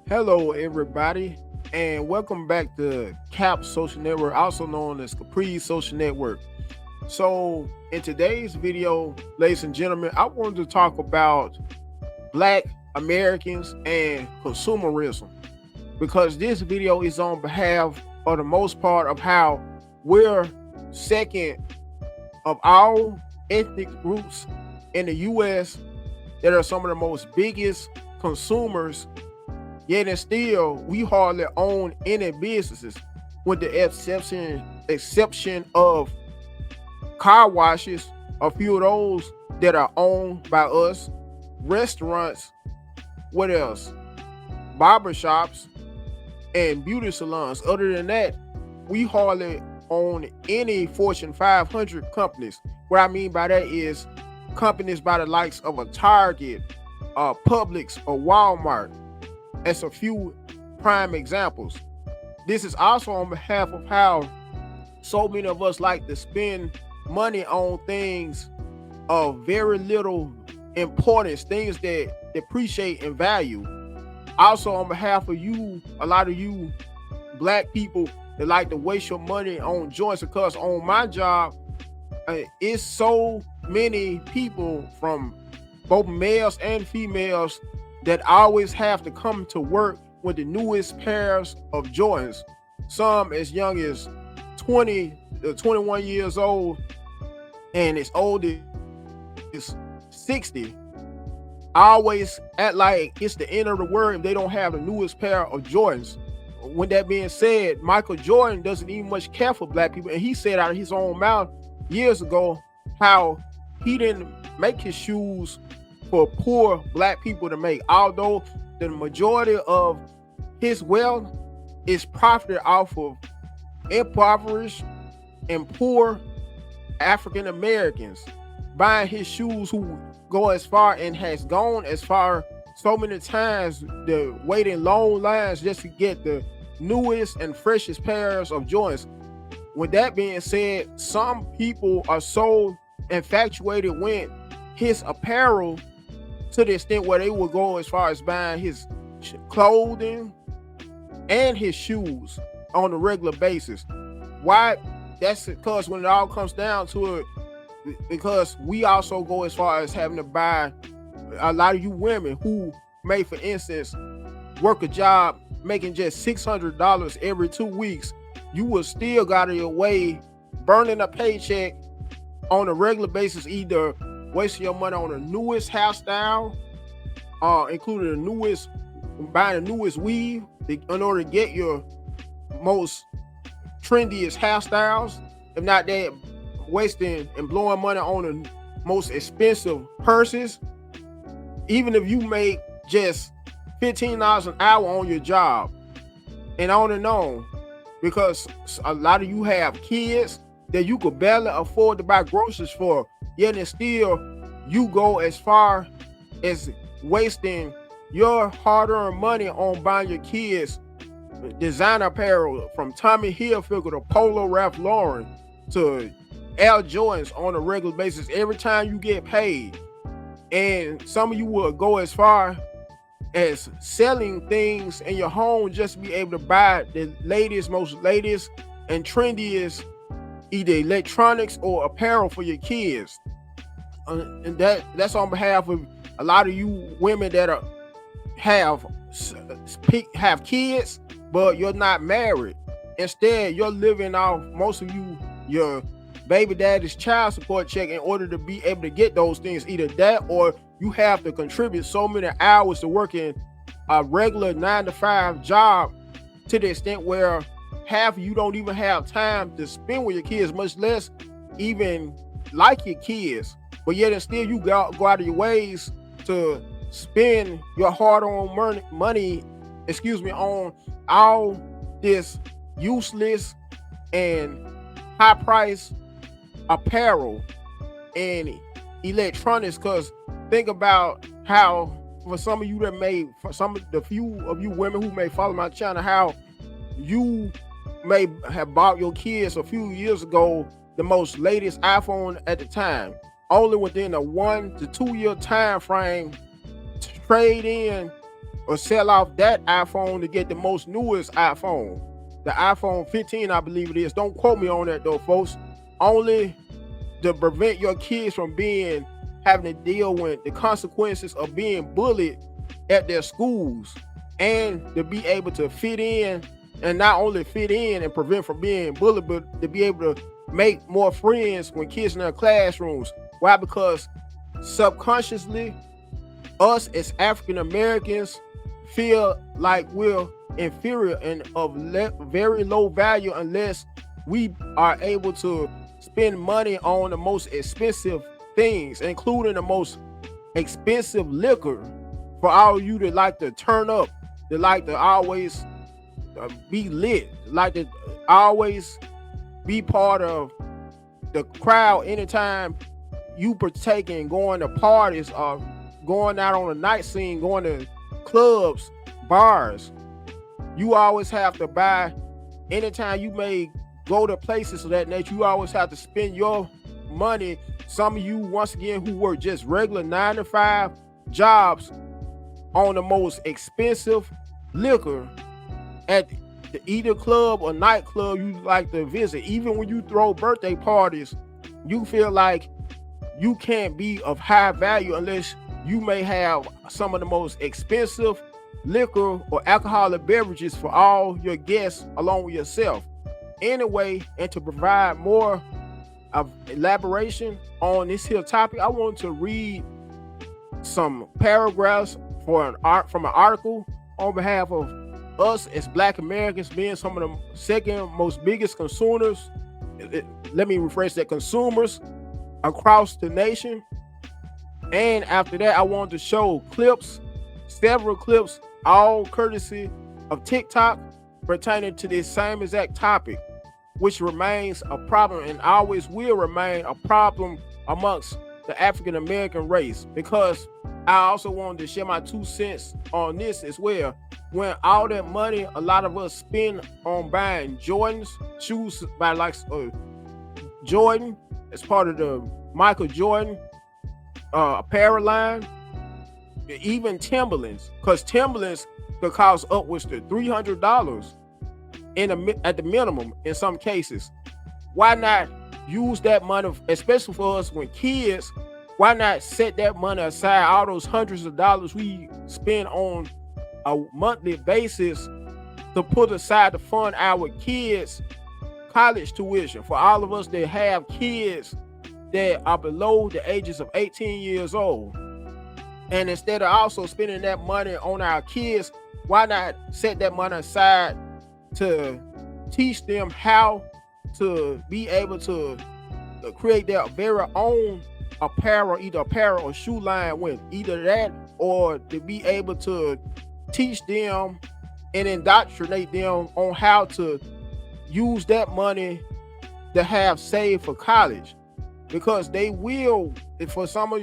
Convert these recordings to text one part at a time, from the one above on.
Hello, everybody, and welcome back to CAP Social Network, also known as Capri Social Network. So, in today's video, ladies and gentlemen, I wanted to talk about Black Americans and consumerism because this video is on behalf of the most part of how we're second of all ethnic groups in the U.S. that are some of the most biggest consumers. Yet and still, we hardly own any businesses, with the exception of car washes, a few of those that are owned by us, restaurants, what else? Barbershops and beauty salons. Other than that, we hardly own any Fortune 500 companies. What I mean by that is companies by the likes of a Target, Publix, or Walmart. As a few prime examples. This is also on behalf of how so many of us like to spend money on things of very little importance, things that depreciate in value. Also, on behalf of you, a lot of you Black people that like to waste your money on joints, because on my job, it's so many people from both males and females that always have to come to work with the newest pairs of Jordans, some as young as 20 to 21 years old, and as old as 60. Always act like it's the end of the world if they don't have the newest pair of Jordans. When that being said, Michael Jordan doesn't even much care for Black people, and he said out of his own mouth years ago how he didn't make his shoes for poor Black people to make, although the majority of his wealth is profited off of impoverished and poor African Americans buying his shoes, who go as far and has gone as far so many times the waiting long lines just to get the newest and freshest pairs of Jordans. With that being said, some people are so infatuated with his apparel to the extent where they will go as far as buying his clothing and his shoes on a regular basis. Why? That's because when it all comes down to it, because we also go as far as having to buy, a lot of you women who may, for instance, work a job making just $600 every 2 weeks, you will still got your way burning a paycheck on a regular basis, either wasting your money on the newest hairstyle, including the newest, buying the newest weave in order to get your most trendiest hairstyles. If not that, wasting and blowing money on the most expensive purses. Even if you make just $15 an hour on your job, and on, because a lot of you have kids that you could barely afford to buy groceries for, yet and still you go as far as wasting your hard-earned money on buying your kids designer apparel, from Tommy Hilfiger to Polo Ralph Lauren to Air Jordans on a regular basis every time you get paid. And some of you will go as far as selling things in your home just to be able to buy the most latest and trendiest either electronics or apparel for your kids. And that's on behalf of a lot of you women that have kids, but you're not married. Instead, you're living off, most of you, your baby daddy's child support check in order to be able to get those things. Either that, or you have to contribute so many hours to working a regular 9-to-5 job, to the extent where half of you don't even have time to spend with your kids, much less even like your kids. But yet and still you go out of your ways to spend your hard-earned money, on all this useless and high-priced apparel and electronics. Because think about how, for some of you that may, for some of the few of you women who may follow my channel, how you may have bought your kids a few years ago the most latest iPhone at the time, only within a 1 to 2 year time frame, trade in or sell off that iPhone to get the most newest iPhone, the iPhone 15, I believe it is. Don't quote me on that though, folks. Only to prevent your kids from having to deal with the consequences of being bullied at their schools, and to be able to fit in, and not only fit in and prevent from being bullied, but to be able to make more friends when kids in their classrooms. Why? Because subconsciously, us as African Americans feel like we're inferior and of very low value unless we are able to spend money on the most expensive things, including the most expensive liquor, for all you that like to turn up, that like to always be lit, like to always be part of the crowd anytime you partake in going to parties or going out on a night scene, going to clubs, bars. You always have to buy, anytime you may go to places of that nature, you always have to spend your money. Some of you, once again, who work just regular 9-to-5 jobs, on the most expensive liquor at either club or nightclub you like to visit. Even when you throw birthday parties, you feel like you can't be of high value unless you may have some of the most expensive liquor or alcoholic beverages for all your guests along with yourself. Anyway, and to provide more of elaboration on this here topic, I want to read some paragraphs from an article on behalf of us as Black Americans, being some of the second most biggest consumers. Let me rephrase that: consumers across the nation. And after that, I wanted to show clips, several clips, all courtesy of TikTok, pertaining to this same exact topic, which remains a problem and always will remain a problem amongst the African American race. Because I also wanted to share my 2 cents on this as well. When all that money a lot of us spend on buying Jordans, shoes by like Jordan, as part of the Michael Jordan apparel line, even Timberlands, because Timberlands could cost upwards to $300 at the minimum in some cases. Why not use that money, especially for us when kids? Why not set that money aside, all those hundreds of dollars we spend on a monthly basis, to put aside to fund our kids' college tuition? For all of us that have kids that are below the ages of 18 years old. And instead of also spending that money on our kids, why not set that money aside to teach them how to be able to create their very own apparel, either apparel or shoe line, with either that, or to be able to teach them and indoctrinate them on how to use that money to have saved for college. Because they will, for some of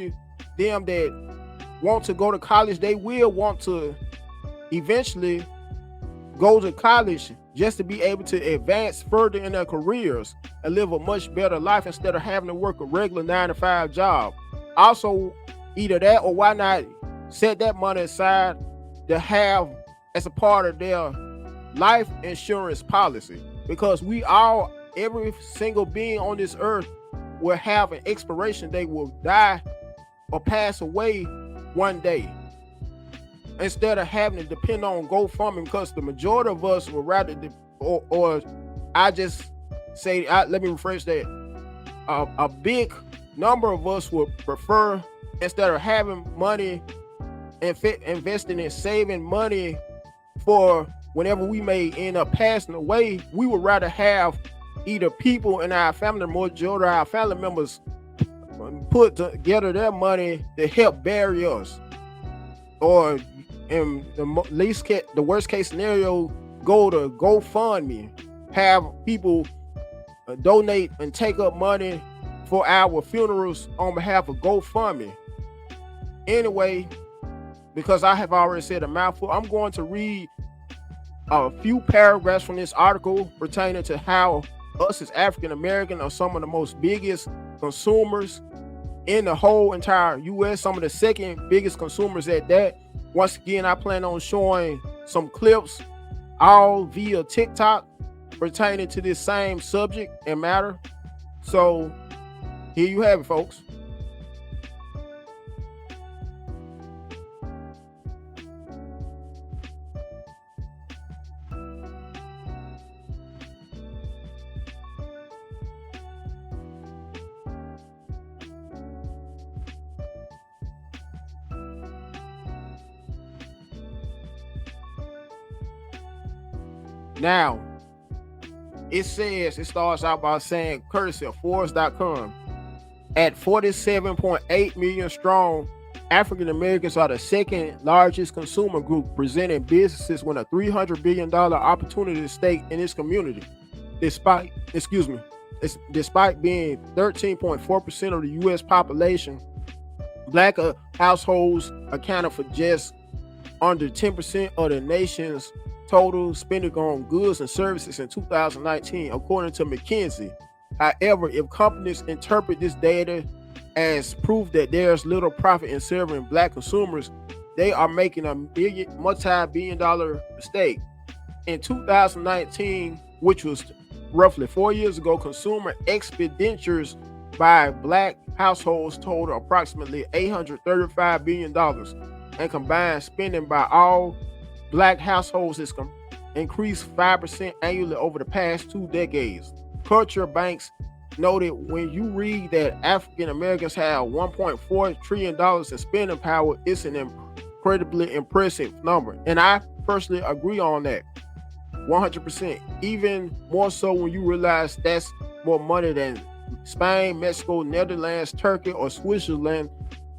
them that want to go to college, they will want to eventually go to college just to be able to advance further in their careers and live a much better life instead of having to work a regular 9-to-5 job. Also, either that, or why not set that money aside to have as a part of their life insurance policy? Because we all, every single being on this earth, will have an expiration date, will die or pass away one day, instead of having to depend on GoFundMe. Because the majority of us would rather, or I just say, let me rephrase that, a big number of us would prefer, instead of having money and investing in saving money for whenever we may end up passing away, we would rather have either people in our family, the majority of our family members, put together their money to help bury us, or in the worst case scenario, go to GoFundMe, have people donate and take up money for our funerals on behalf of GoFundMe. Anyway, because I have already said a mouthful, I'm going to read a few paragraphs from this article pertaining to how us as African American are some of the most biggest consumers in the whole entire U.S., some of the second biggest consumers at that, Once again, I plan on showing some clips all via TikTok pertaining to this same subject and matter. So here you have it, folks. Now, it starts out by saying, courtesy of Forbes.com, at 47.8 million strong, African Americans are the second largest consumer group, presenting businesses with a $300 billion opportunity stake in its community. Despite being 13.4% of the U.S. population, Black households accounted for just under 10% of the nation's total spending on goods and services in 2019, according to McKinsey. However, if companies interpret this data as proof that there's little profit in serving Black consumers, they are making a multi-billion dollar mistake. In 2019, which was roughly 4 years ago, consumer expenditures by Black households totaled approximately $835 billion, and combined spending by all Black households has increased 5% annually over the past 2 decades. Culture Banks noted, when you read that African Americans have $1.4 trillion in spending power, it's an incredibly impressive number. And I personally agree on that 100%. Even more so when you realize that's more money than Spain, Mexico, Netherlands, Turkey, or Switzerland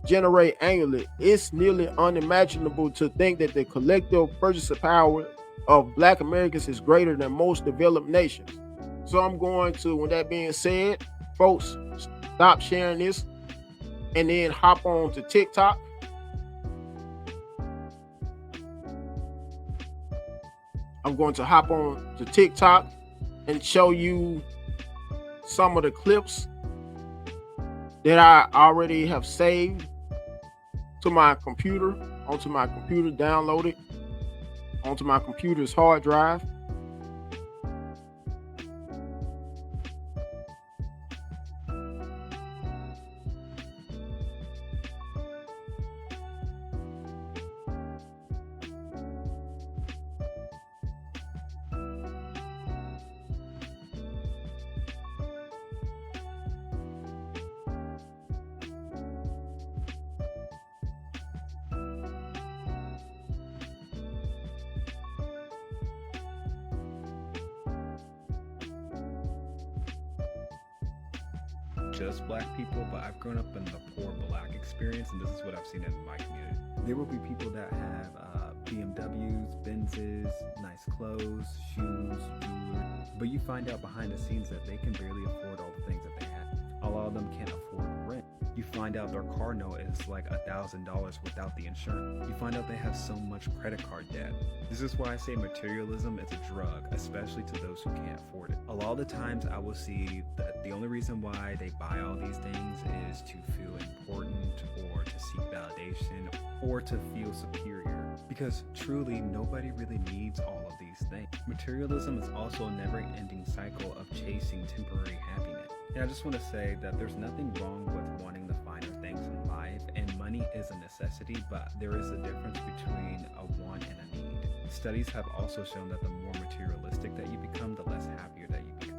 generate annually. It's nearly unimaginable to think that the collective purchasing power of Black Americans is greater than most developed nations. So I'm going to, with that being said, folks, stop sharing this and then hop on to TikTok. I'm going to hop on to TikTok and show you some of the clips that I already have saved to my computer, downloaded onto my computer's hard drive. Just Black people, but I've grown up in the poor Black experience, and this is what I've seen in my community. There will be people that have BMWs, Benzes, nice clothes, shoes, jewelry, but you find out behind the scenes that they can barely afford all the things that they have. A lot of them can't afford rent. You find out their car note is like $1,000 without the insurance. You find out they have so much credit card debt. This is why I say materialism is a drug, especially to those who can't afford it. A lot of the times I will see that the only reason why they buy all these things is to feel important, or to seek validation, or to feel superior. Because truly, nobody really needs all of these things. Materialism is also a never-ending cycle of chasing temporary happiness. And I just want to say that there's nothing wrong with wanting the finer things in life, and money is a necessity, but there is a difference between a want and a need. Studies have also shown that the more materialistic that you become, the less happier that you become.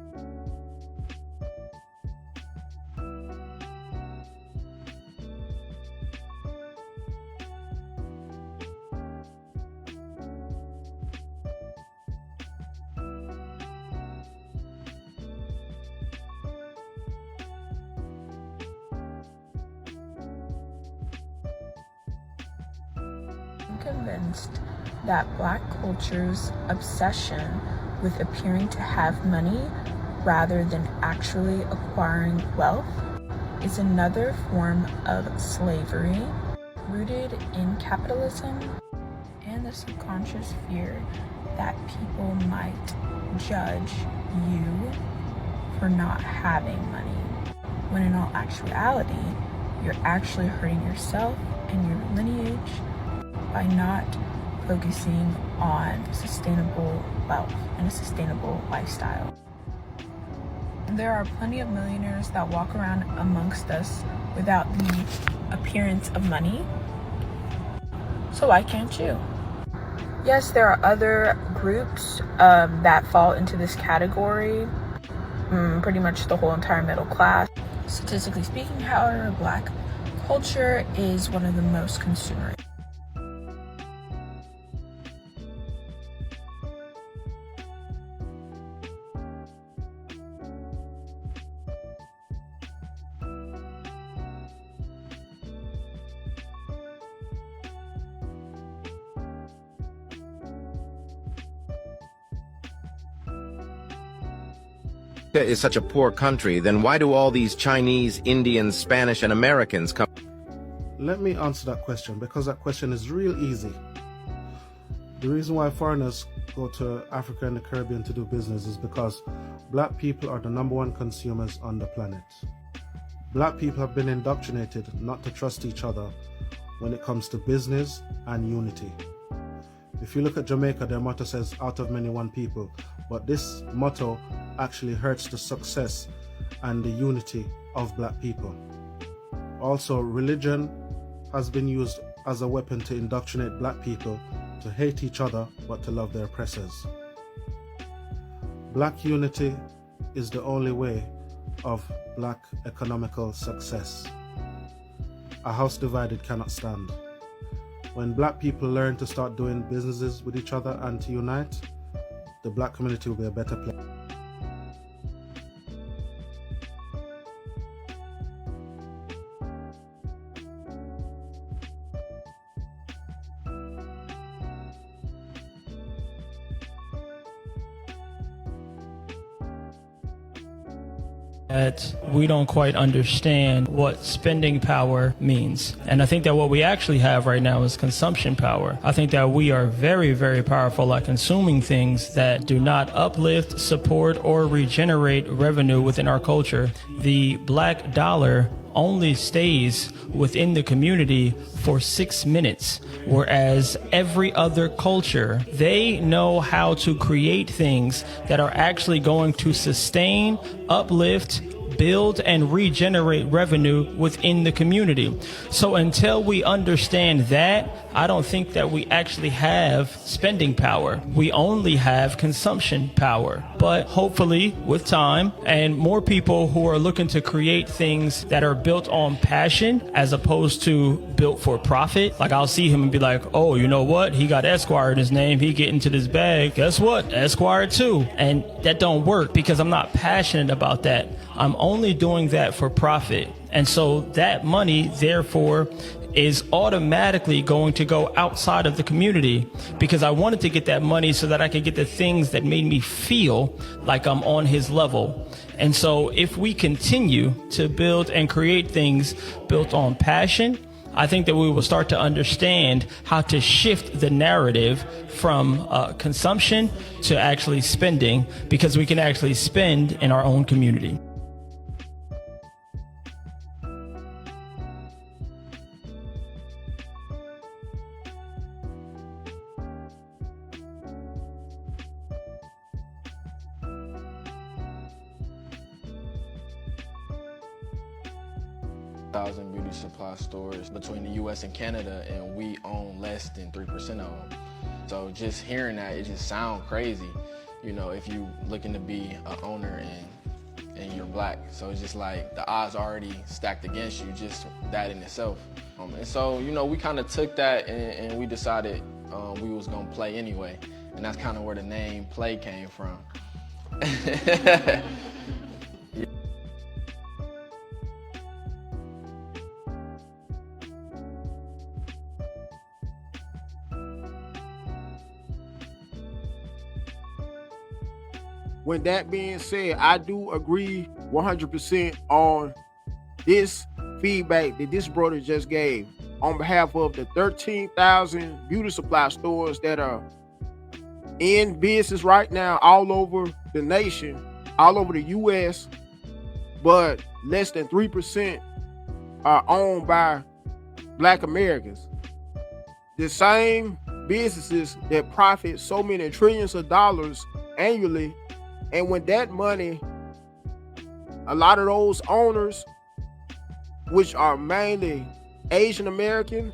I'm convinced that Black culture's obsession with appearing to have money rather than actually acquiring wealth is another form of slavery rooted in capitalism and the subconscious fear that people might judge you for not having money, when in all actuality, you're actually hurting yourself and your lineage by not focusing on sustainable wealth and a sustainable lifestyle. There are plenty of millionaires that walk around amongst us without the appearance of money. So why can't you? Yes, there are other groups that fall into this category, pretty much the whole entire middle class. Statistically speaking, however, Black culture is one of the most consumerist. Is such a poor country, then why do all these Chinese, Indians, Spanish, and Americans come? Let me answer that question, because that question is real easy. The reason why foreigners go to Africa and the Caribbean to do business is because Black people are the #1 consumers on the planet. Black people have been indoctrinated not to trust each other when it comes to business and unity. If you look at Jamaica, their motto says, "Out of many, one people." But this motto actually hurts the success and the unity of Black people. Also, religion has been used as a weapon to indoctrinate Black people to hate each other but to love their oppressors. Black unity is the only way of Black economical success. A house divided cannot stand. When Black people learn to start doing businesses with each other and to unite, the Black community will be a better place. That we don't quite understand what spending power means. And I think that what we actually have right now is consumption power. I think that we are very, very powerful at consuming things that do not uplift, support, or regenerate revenue within our culture. The Black dollar only stays within the community for 6 minutes, whereas every other culture, they know how to create things that are actually going to sustain, uplift, build, and regenerate revenue within the community. So until we understand that, I don't think that we actually have spending power. We only have consumption power. But hopefully, with time and more people who are looking to create things that are built on passion as opposed to built for profit, like I'll see him and be like, oh, you know what? He got Esquire in his name. He get into this bag. Guess what? Esquire too. And that don't work because I'm not passionate about that. I'm only doing that for profit. And so that money, therefore, is automatically going to go outside of the community because I wanted to get that money so that I could get the things that made me feel like I'm on his level. And so if we continue to build and create things built on passion, I think that we will start to understand how to shift the narrative from consumption to actually spending, because we can actually spend in our own community. Thousand beauty supply stores between the US and Canada, and we own less than 3% of them. So just hearing that, it just sounds crazy, you know, if you looking to be an owner and you're Black. So it's just like the odds already stacked against you, just that in itself. And so, you know, we kind of took that and we decided we was gonna play anyway. And that's kind of where the name Play came from. With that being said, I do agree 100% on this feedback that this brother just gave on behalf of the 13,000 beauty supply stores that are in business right now all over the nation, all over the US, but less than 3% are owned by Black Americans. the same businesses that profit so many trillions of dollars annually, and when that money, a lot of those owners, which are mainly Asian American,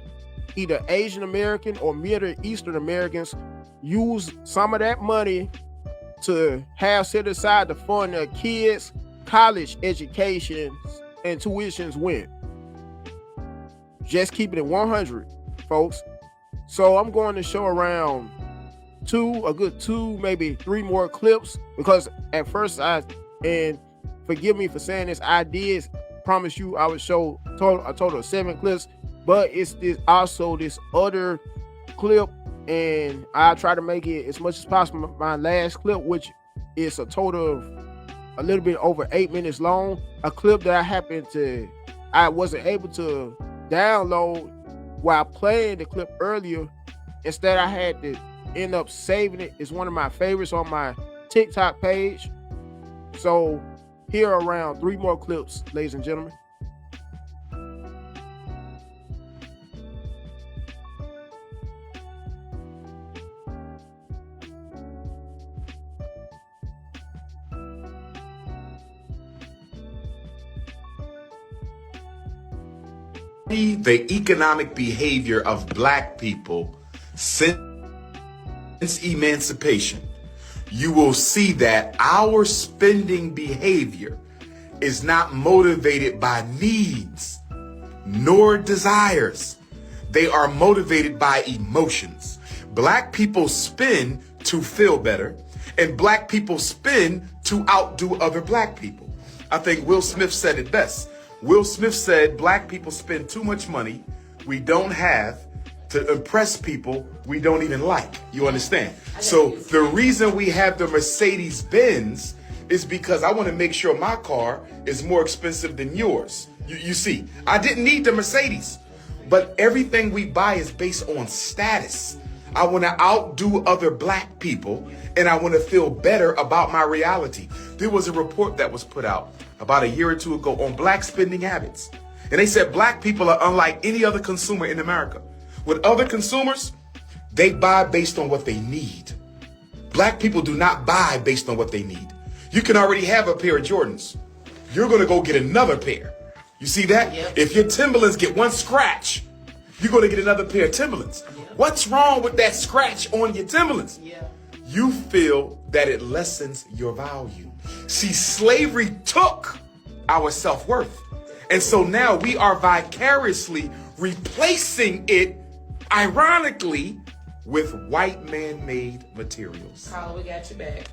either Asian American or Middle Eastern Americans, use some of that money to have set aside to fund their kids' college educations and tuitions went. Just keeping it 100, folks. So I'm going to show around a good two, maybe three more clips, because at first and forgive me for saying this, I did promise you I would show a total of 7 clips, but it's also this other clip, and I try to make it as much as possible my last clip, which is a total of a little bit over 8 minutes long, a clip that I wasn't able to download while playing the clip earlier. Instead, I had to end up saving it. It's one of my favorites on my TikTok page. So here are around 3 more clips, ladies and gentlemen. The economic behavior of black people since emancipation, you will see that our spending behavior is not motivated by needs nor desires. They are motivated by emotions. Black people spend to feel better, and black people spend to outdo other black people. I think Will Smith said it best. Will Smith said, black people spend too much money we don't have to impress people we don't even like. You understand? So the reason we have the Mercedes Benz is because I want to make sure my car is more expensive than yours. You see, I didn't need the Mercedes, but everything we buy is based on status. I want to outdo other black people, and I want to feel better about my reality. There was a report that was put out about a year or two ago on black spending habits. And they said black people are unlike any other consumer in America. With other consumers, they buy based on what they need. Black people do not buy based on what they need. You can already have a pair of Jordans. You're going to go get another pair. You see that? Yep. If your Timberlands get one scratch, you're going to get another pair of Timberlands. Yep. What's wrong with that scratch on your Timberlands? Yeah. You feel that it lessens your value. See, slavery took our self-worth. And so now we are vicariously replacing it, ironically, with white man-made materials. Carl, we got your back.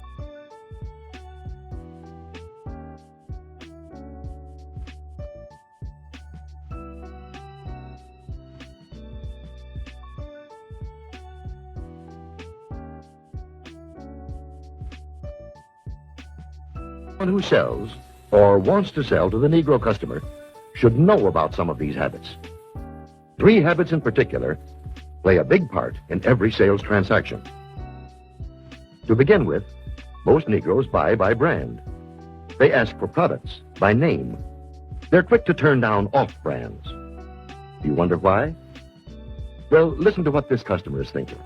Someone who sells or wants to sell to the Negro customer should know about some of these habits. 3 habits in particular play a big part in every sales transaction. To begin with, most Negroes buy by brand. They ask for products by name. They're quick to turn down off-brands. Do you wonder why? Well, listen to what this customer is thinking.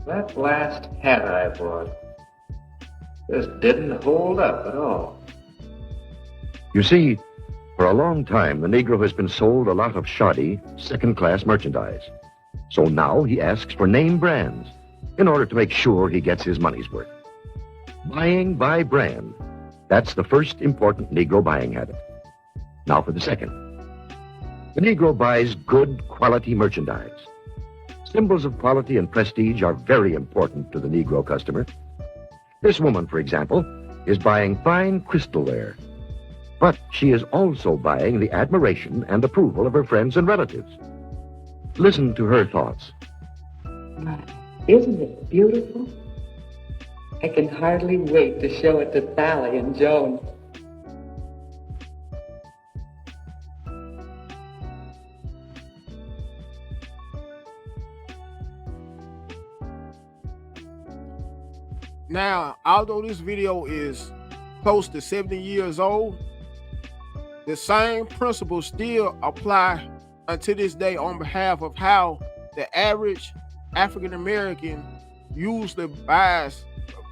That last hat I bought just didn't hold up at all. You see, for a long time, the Negro has been sold a lot of shoddy, second-class merchandise. So now he asks for name brands in order to make sure he gets his money's worth. Buying by brand, that's the first important Negro buying habit. Now for the second. The Negro buys good quality merchandise. Symbols of quality and prestige are very important to the Negro customer. This woman, for example, is buying fine crystalware, but she is also buying the admiration and approval of her friends and relatives. Listen to her thoughts. My, isn't it beautiful? I can hardly wait to show it to Sally and Joan. Now, although this video is close to 70 years old, the same principles still apply until this day on behalf of how the average African American usually buys,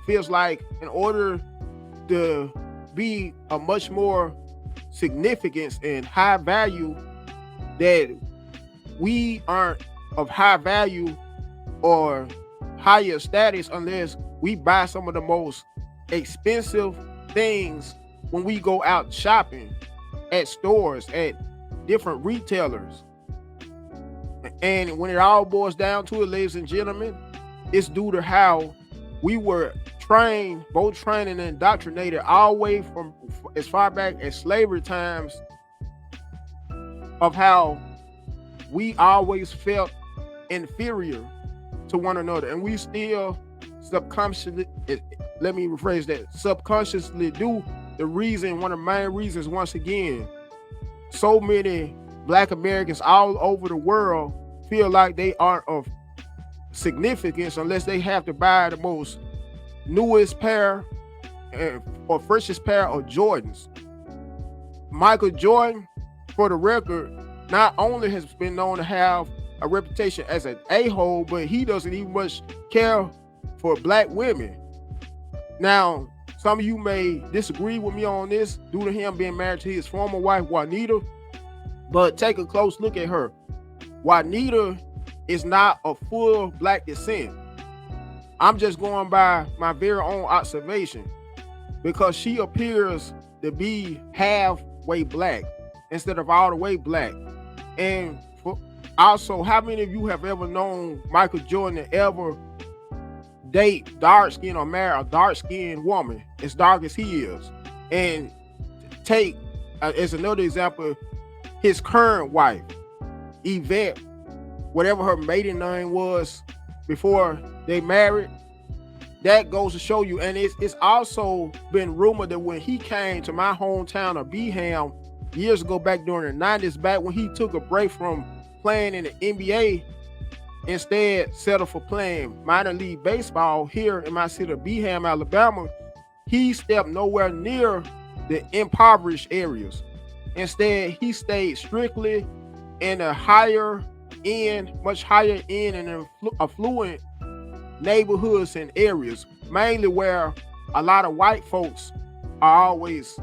feels like in order to be a much more significance and high value, that we aren't of high value or higher status unless we buy some of the most expensive things when we go out shopping at stores, at different retailers. And when it all boils down to it, ladies and gentlemen, it's due to how we were trained, both trained and indoctrinated all the way from as far back as slavery times, of how we always felt inferior to one another. And we still subconsciously, let me rephrase that, subconsciously do. One of the main reasons, once again, so many Black Americans all over the world feel like they aren't of significance unless they have to buy the most newest pair or freshest pair of Jordans. Michael Jordan, for the record, not only has been known to have a reputation as an a-hole, but he doesn't even much care for Black women. Now, some of you may disagree with me on this due to him being married to his former wife, Juanita, but take a close look at her. Juanita is not of full Black descent. I'm just going by my very own observation, because she appears to be halfway Black instead of all the way Black. And also, how many of you have ever known Michael Jordan to ever date dark-skinned or marry a dark-skinned woman as dark as he is? And take as another example, his current wife, Yvette, whatever her maiden name was before they married. That goes to show you. And it's also been rumored that when he came to my hometown of Beham years ago, back during the 90s, back when he took a break from playing in the NBA, instead settled for playing minor league baseball here in my city of Beham, Alabama, he stepped nowhere near the impoverished areas. Instead, he stayed strictly in a much higher end and affluent neighborhoods and areas, mainly where a lot of white folks are always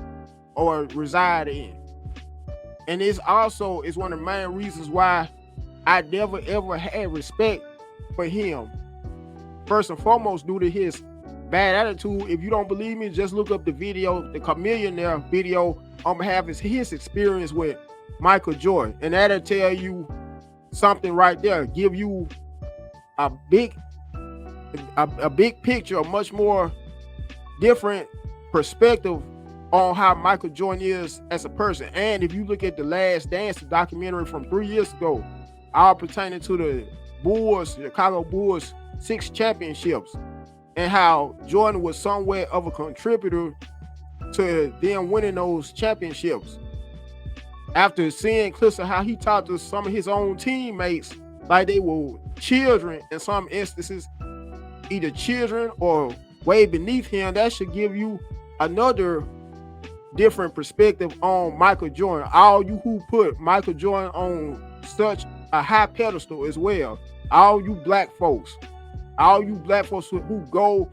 or reside in. And it's one of the main reasons why I never ever had respect for him. First and foremost, due to his bad attitude. If you don't believe me, just look up the video, the Chameleonaire video, on behalf of his experience with Michael Jordan, and that'll tell you something right there. Give you a big picture, a much more different perspective on how Michael Jordan is as a person. And if you look at The Last Dance, the documentary from 3 years ago, all pertaining to the Chicago Bulls 6 championships, and how Jordan was somewhat of a contributor to them winning those championships. After seeing clips of how he talked to some of his own teammates like they were children, in some instances, either children or way beneath him, that should give you another different perspective on Michael Jordan. All you who put Michael Jordan on such a high pedestal as well, all you black folks who go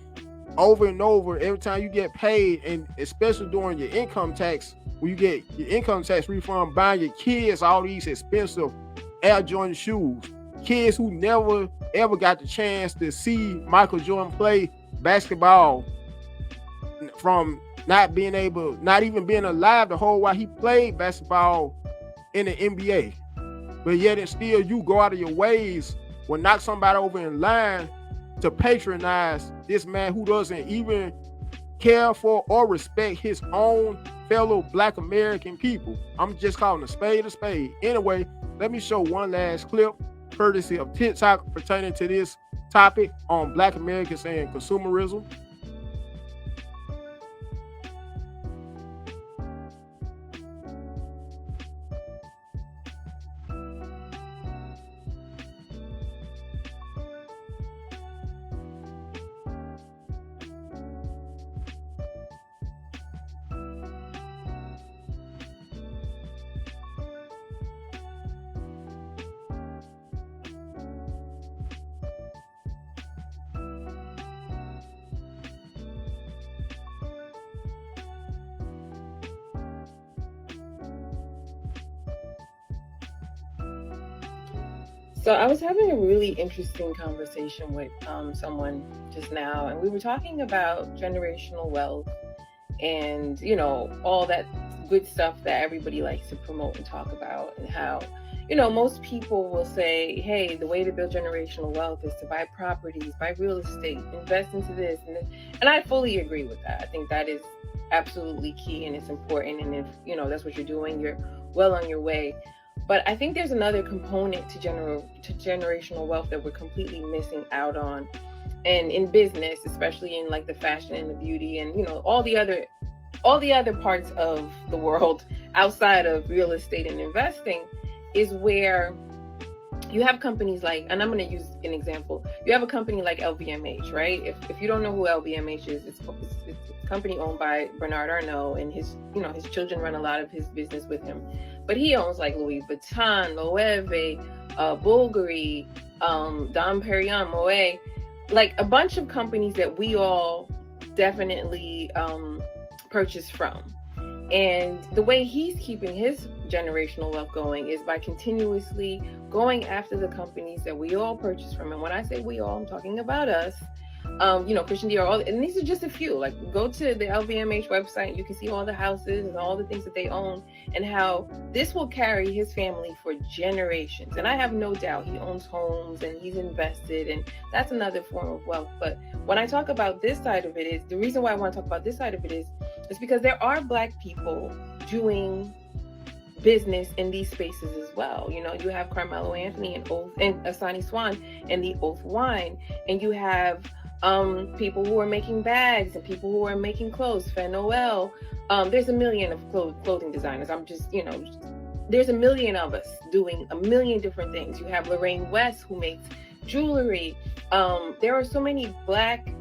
over and over every time you get paid, and especially during your income tax, when you get your income tax refund, buying your kids all these expensive Air Jordan shoes. Kids who never ever got the chance to see Michael Jordan play basketball, from not even being alive the whole while he played basketball in the NBA. But yet and still you go out of your ways, will knock somebody over in line to patronize this man who doesn't even care for or respect his own fellow Black American people. I'm just calling a spade a spade. Anyway, let me show one last clip, courtesy of TikTok, pertaining to this topic on Black Americans and consumerism. So I was having a really interesting conversation with someone just now, and we were talking about generational wealth and, you know, all that good stuff that everybody likes to promote and talk about, and how, you know, most people will say, hey, the way to build generational wealth is to buy properties, buy real estate, invest into this and this. And I fully agree with that. I think that is absolutely key and it's important. And if, you know, that's what you're doing, you're well on your way. But I think there's another component to generational wealth that we're completely missing out on. And in business, especially in like the fashion and the beauty and, you know, all the other parts of the world outside of real estate and investing, is where you have companies like, and I'm going to use an example. You have a company like LVMH, right? If you don't know who LVMH is, it's a company owned by Bernard Arnault, and his children run a lot of his business with him. But he owns like Louis Vuitton, Loewe, Bulgari, Dom Perignon, Moet, like a bunch of companies that we all definitely purchase from. And the way he's keeping his generational wealth going is by continuously going after the companies that we all purchase from. And when I say we all, I'm talking about us. You know, Christian Dior, and these are just a few. Like, go to the LVMH website, you can see all the houses and all the things that they own, and how this will carry his family for generations. And I have no doubt he owns homes and he's invested, and that's another form of wealth. But when I talk about this side of it, is the reason why I want to talk about this side of it is because there are Black people doing business in these spaces as well. You know, you have Carmelo Anthony and Asani Swan and the Oath Wine, and you have people who are making bags and people who are making clothes. Noel, there's a million of clothing designers. I'm just, you know, there's a million of us doing a million different things. You have Lorraine West, who makes jewelry. There are so many Black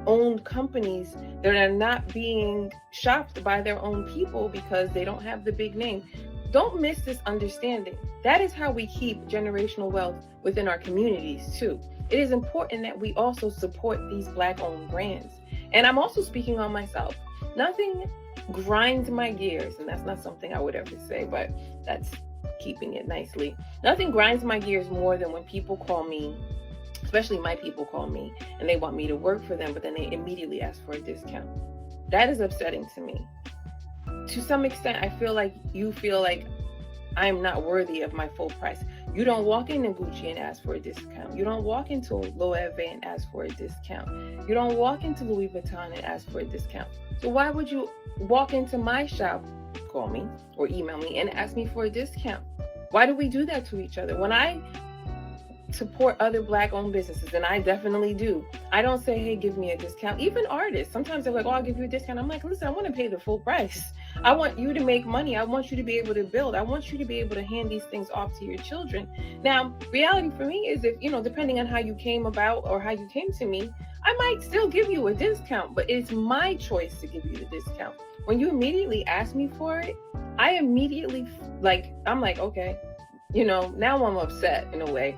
owned companies that are not being shopped by their own people because they don't have the big name. Don't miss this understanding. That is how we keep generational wealth within our communities too. It is important that we also support these Black owned brands. And I'm also speaking on myself. Nothing grinds my gears, and that's not something I would ever say, but that's keeping it nicely. Nothing grinds my gears more than when people call me, especially my people call me, and they want me to work for them, but then they immediately ask for a discount. That is upsetting to me. To some extent, I feel like you feel like I'm not worthy of my full price. You don't walk into Gucci and ask for a discount. You don't walk into Loewe and ask for a discount. You don't walk into Louis Vuitton and ask for a discount. So why would you walk into my shop, call me or email me, and ask me for a discount? Why do we do that to each other? When I support other Black owned businesses, and I definitely do, I don't say, hey, give me a discount. Even artists, sometimes they're like, oh, I'll give you a discount. I'm like, listen, I want to pay the full price. I want you to make money. I want you to be able to build. I want you to be able to hand these things off to your children. Now, reality for me is, if, you know, depending on how you came about or how you came to me, I might still give you a discount, but it's my choice to give you the discount. When you immediately ask me for it, I immediately, I'm like, okay, you know, now I'm upset in a way.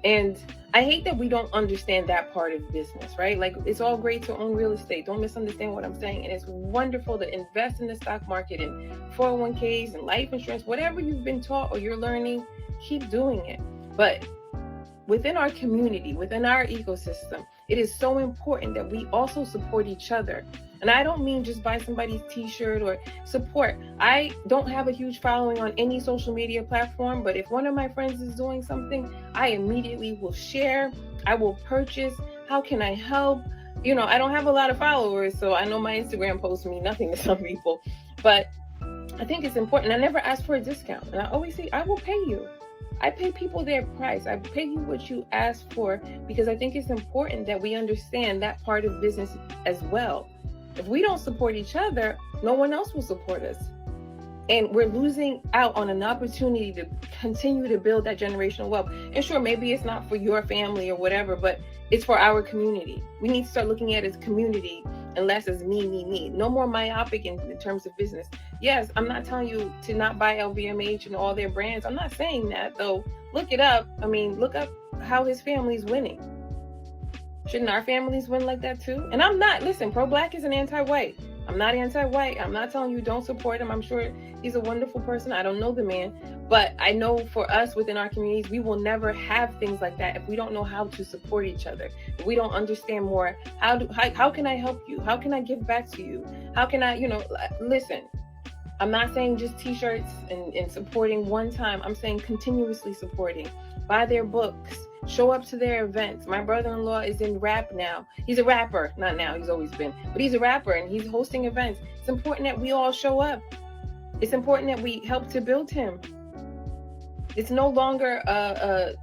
And I hate that we don't understand that part of business, right? Like, it's all great to own real estate. Don't misunderstand what I'm saying. And it's wonderful to invest in the stock market and 401ks and life insurance, whatever you've been taught or you're learning, keep doing it. But within our community, within our ecosystem, it is so important that we also support each other. And I don't mean just buy somebody's t-shirt or support. I don't have a huge following on any social media platform, but if one of my friends is doing something, I immediately will share. I will purchase. How can I help? You know, I don't have a lot of followers, so I know my Instagram posts mean nothing to some people, but I think it's important. I never ask for a discount. And I always say, I will pay you. I pay people their price. I pay you what you ask for, because I think it's important that we understand that part of business as well. If we don't support each other, no one else will support us. And we're losing out on an opportunity to continue to build that generational wealth. And sure, maybe it's not for your family or whatever, but it's for our community. We need to start looking at it as community and less as me. No more myopic in terms of business. Yes, I'm not telling you to not buy LVMH and all their brands. I'm not saying that, though. Look it up. I mean, look up how his family's winning. Shouldn't our families win like that too? And I'm not, listen, pro-Black isn't anti-white. I'm not anti-white. I'm not telling you don't support him. I'm sure he's a wonderful person. I don't know the man, but I know for us within our communities, we will never have things like that if we don't know how to support each other. If we don't understand more, how can I help you? How can I give back to you? How can I, listen, I'm not saying just t-shirts and supporting one time. I'm saying continuously supporting. Buy their books. Show up to their events. My brother-in-law is in rap now. He's a rapper. Not now, he's always been. But he's a rapper and he's hosting events. It's important that we all show up. It's important that we help to build him. It's no longer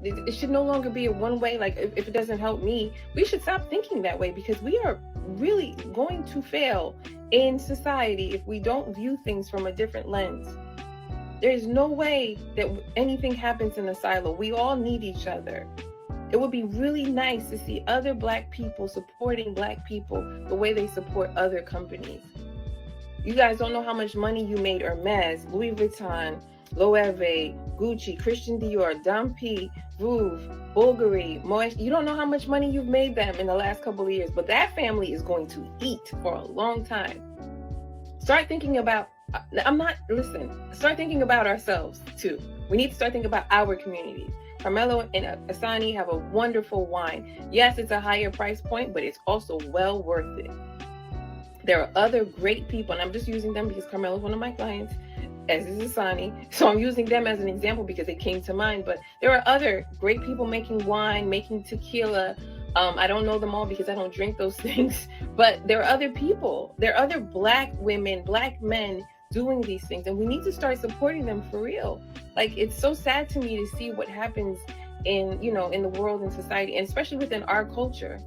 it should no longer be a one way, like if it doesn't help me, we should stop thinking that way, because we are really going to fail in society if we don't view things from a different lens. There's no way that anything happens in a silo. We all need each other. It would be really nice to see other Black people supporting Black people the way they support other companies. You guys don't know how much money you made Hermes, Louis Vuitton, Loewe, Gucci, Christian Dior, Dom P, Rouge, Bulgari, Moet. You don't know how much money you've made them in the last couple of years, but that family is going to eat for a long time. Start thinking about, start thinking about ourselves too. We need to start thinking about our communities. Carmelo and Asani have a wonderful wine. Yes, it's a higher price point, but it's also well worth it. There are other great people, and I'm just using them because Carmelo is one of my clients, as is Asani. So I'm using them as an example because they came to mind. But there are other great people making wine, making tequila. I don't know them all because I don't drink those things. But there are other people. There are other Black women, Black men doing these things. And we need to start supporting them for real. Like, it's so sad to me to see what happens in the world and society, and especially within our culture.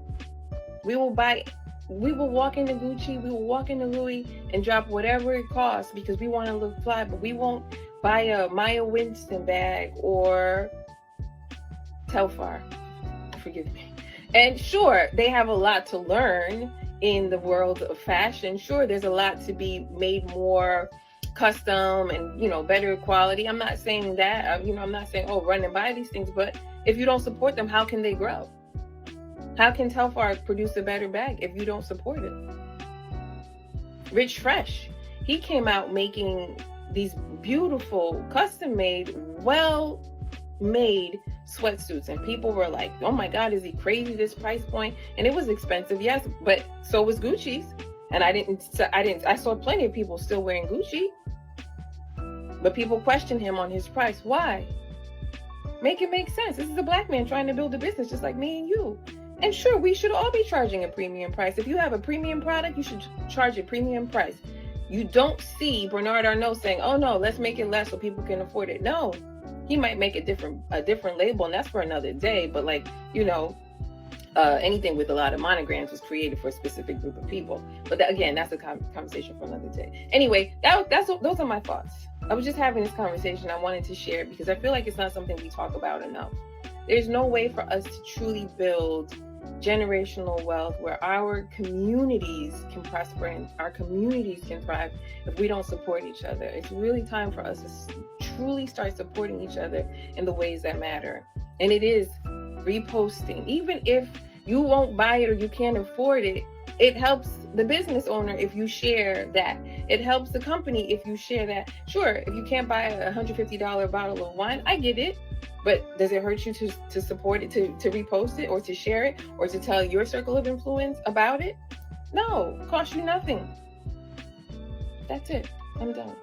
We will walk into Gucci, we will walk into Louis and drop whatever it costs because we want to look fly, but we won't buy a Maya Winston bag or Telfar. Forgive me. And sure, they have a lot to learn in the world of fashion. Sure, there's a lot to be made more custom and, better quality. I'm not saying that, I'm not saying, run and buy these things, but if you don't support them, how can they grow? How can Telfar produce a better bag if you don't support it? Rich Fresh, he came out making these beautiful, custom-made, well-made sweatsuits, and people were like, "Oh my God, is he crazy? This price point?" And it was expensive, yes, but so was Gucci's. And I saw plenty of people still wearing Gucci, but people questioned him on his price. Why? Make it make sense. This is a Black man trying to build a business just like me and you. And sure, we should all be charging a premium price. If you have a premium product, you should charge a premium price. You don't see Bernard Arnault saying, "Oh no, let's make it less so people can afford it." No, he might make a different label, and that's for another day. But anything with a lot of monograms was created for a specific group of people. But that's a conversation for another day. Anyway, those are my thoughts. I was just having this conversation. I wanted to share because I feel like it's not something we talk about enough. There's no way for us to truly build generational wealth where our communities can prosper and our communities can thrive if we don't support each other. It's really time for us to truly start supporting each other in the ways that matter. And it is reposting. Even if you won't buy it or you can't afford it, it helps the business owner if you share that. It helps the company if you share that. Sure, if you can't buy a $150 bottle of wine, I get it. But does it hurt you to support it, to repost it, or to share it, or to tell your circle of influence about it? No, it costs you nothing. That's it. I'm done.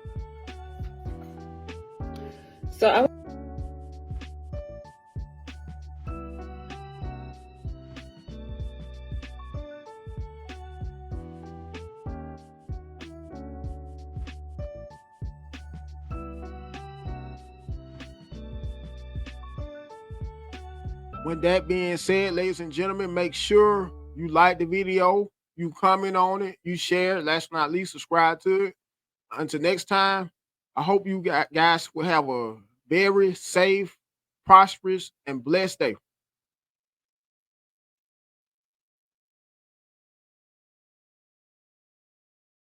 So With that being said, ladies and gentlemen, make sure you like the video, you comment on it, you share it. Last but not least, subscribe to it. Until next time, I hope you guys will have a very safe, prosperous, and blessed day.